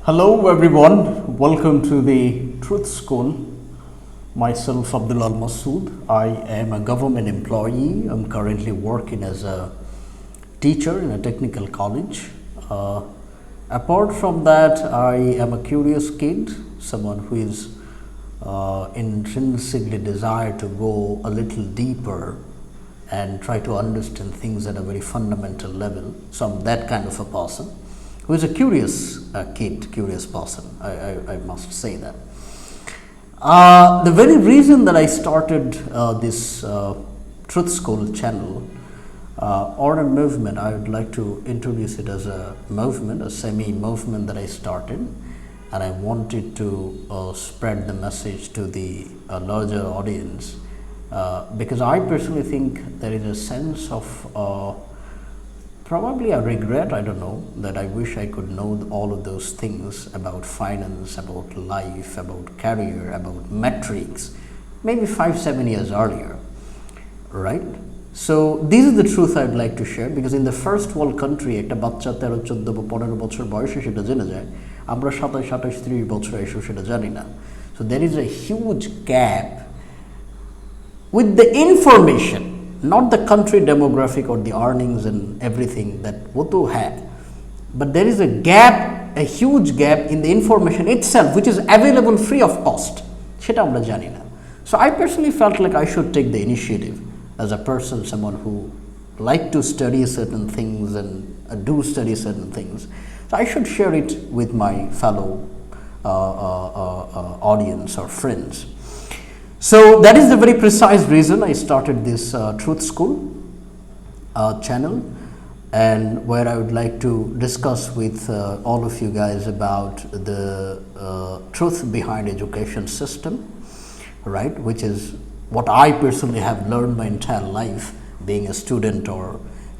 Hello everyone, welcome to the Truth School. Myself Abdul Al Masood. I am a government employee. I'm currently working as a teacher in a technical college. Apart from that, I am a curious kid, someone who is intrinsically desire to go a little deeper and try to understand things at a very fundamental level. So I'm that kind of a person who is a curious kid, curious person. I must say that. The very reason that I started this Truth School channel or a movement, I would like to introduce it as a movement, a semi-movement that I started, and I wanted to spread the message to the larger audience because I personally think there is a sense of probably a regret, I don't know, that I wish I could know all of those things about finance, about life, about career, about metrics, maybe 5-7 years earlier, right? So this is the truth I'd like to share, because in the first world country একটা বাচ্চা 13-14 বছর বয়সে সেটা জেনে যায়, আমরা 27-28-30 বছর এসেও সেটা জানি না. So there is a huge gap with the information, not the country demographic or the earnings and everything that Voto had, but there is a gap, a huge gap in the information itself, which is available free of cost. সেটা আমরা জানি না. So I personally felt like I should take the initiative as a person, someone who like to study certain things and do study certain things. So I should share it with my fellow audience or friends. So that is the very precise reason I started this Truth School channel, and where I would like to discuss with all of you guys about the truth behind education system, right, which is what I personally have learned my entire life being a student or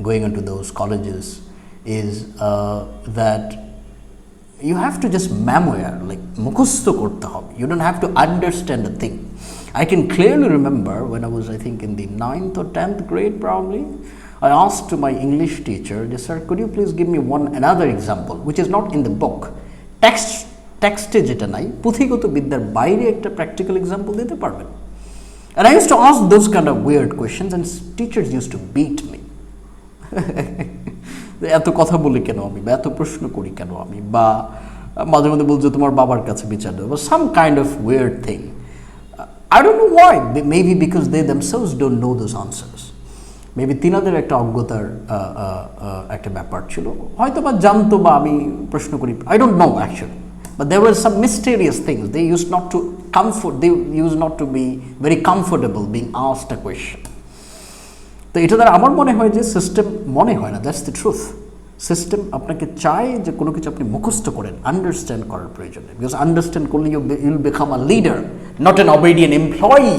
going into those colleges, is that you have to just memoir, like mukhusto korte hobe. You don't have to understand a thing. I can clearly remember when I was, I think, in the 9th or 10th grade probably, I asked to my English teacher, sir, could you please give me another example which is not in the book, texte jeta nai, পুঁথিগত বিদ্যার বাইরে একটা practical example দিতে পারবেন? And I used to ask those kind of weird questions, and teachers used to beat me. এত কথা বলি কেন আমি, বা এত প্রশ্ন করি কেন আমি, বা মাঝে মধ্যে বলছো তোমার বাবার কাছে বিচার দেবো, some kind of weird thing. I don't know why. Maybe because they themselves don't know those answers. Maybe তিনাদের একটা অজ্ঞতার একটা ব্যাপার ছিল, হয়তো বা জানতো বা আমি প্রশ্ন করি, I don't know actually. But there were some mysterious things. They used not to be very comfortable being asked a question. তো এটা দ্বারা আমার মনে হয় যে সিস্টেম, মনে হয় না, দ্যাটস দ্য ট্রুথ, সিস্টেম আপনাকে চায় যে কোনো কিছু আপনি মুখস্থ করেন, আন্ডারস্ট্যান্ড করার প্রয়োজন নেই, বিকজ আন্ডারস্ট্যান্ড করলে you will become a leader, not an obedient employee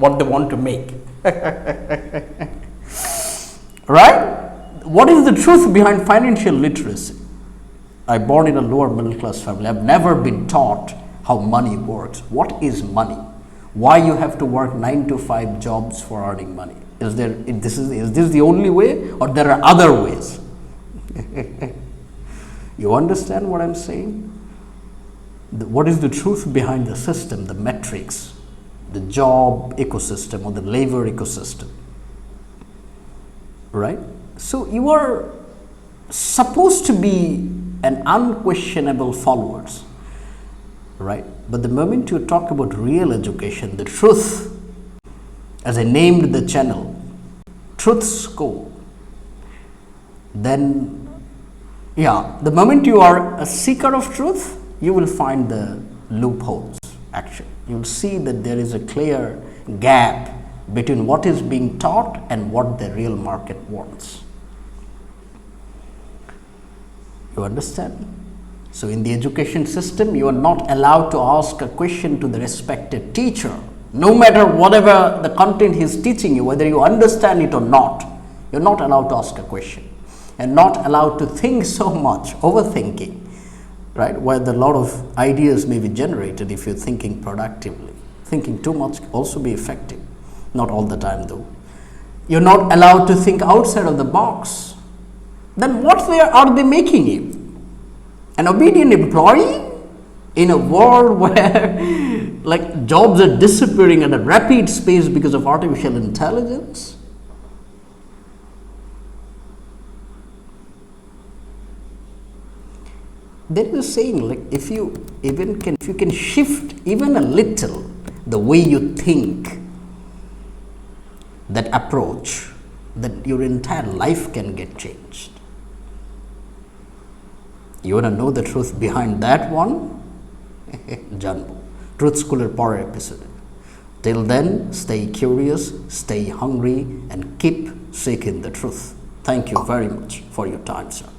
what they want to make. Right? What is the truth behind financial literacy? I born in a lower middle class family. I've never been taught how money works. What is money? Why you have to work 9 to 5 jobs for earning money? Is this the only way, or there are other ways? You understand what I'm saying? What is the truth behind the system, the metrics, the job ecosystem or the labor ecosystem? Right? So you are supposed to be an unquestionable followers, right? But the moment you talk about real education, the truth, as I named the channel, Truth School, then yeah, the moment you are a seeker of truth, you will find the loopholes. Actually, you will see that there is a clear gap between what is being taught and what the real market wants. You understand? So in the education system, you are not allowed to ask a question to the respected teacher, no matter whatever the content he is teaching you, whether you understand it or not. You're not allowed to ask a question, and not allowed to think so much, overthinking, right? Where a lot of ideas may be generated if you're thinking productively. Thinking too much can also be effective, not all the time though. You're not allowed to think outside of the box. Then what are they making you? An obedient employee? In a world where like jobs are disappearing at a rapid pace because of artificial intelligence, there is a saying like if you can shift even a little the way you think, that approach, that your entire life can get changed. You want to know the truth behind that one? জানবো truth স্কুলের পরের এপিসোডে। Till then, stay curious, stay hungry, and keep seeking the truth. Thank you very much for your time, sir.